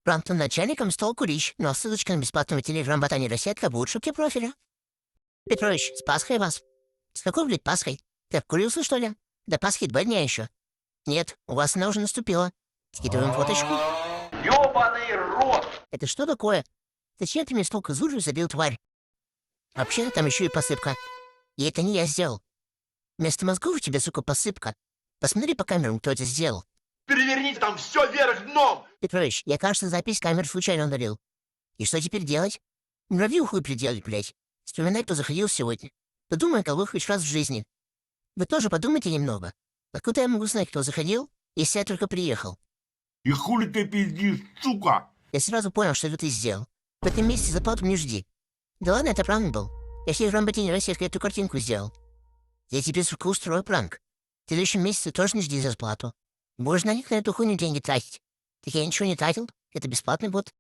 Пранктом начальником стал курить, но ссылочка на бесплатного телеграм-ботани рассетка будет в шапке профиля. Петрович, с Пасхой вас. С какой, блядь, Пасхой? Ты обкурился, что ли? До Пасхи 2 дня еще. Нет, у вас она уже наступила. Скидываем фоточку. Ёбаный рот! Это что такое? Зачем ты мне столько зуржу забил, тварь? Вообще, там еще и посыпка. И это не я сделал. Вместо мозгов у тебя, сука, посыпка. Посмотри по камерам, кто это сделал. Переверните там все вверх дном! Петрович, я, кажется, запись камер случайно удалил. И что теперь делать? Муравью хуй приделать, блядь. Вспоминай, кто заходил сегодня. Подумай, кого хоть раз в жизни. Вы тоже подумайте немного. Откуда я могу знать, кто заходил, если я только приехал? И хули ты пиздишь, сука? Я сразу понял, что это ты сделал. В этом месяце заплату не жди. Да ладно, это пранк был. Я себе в Рамботине рассеткой эту картинку сделал. Я тебе, сука, устрою пранк. В следующем месяце тоже не жди зарплату. Можно на них на эту хуйню деньги тратить. Так я ничего не тратил. Это бесплатный бот.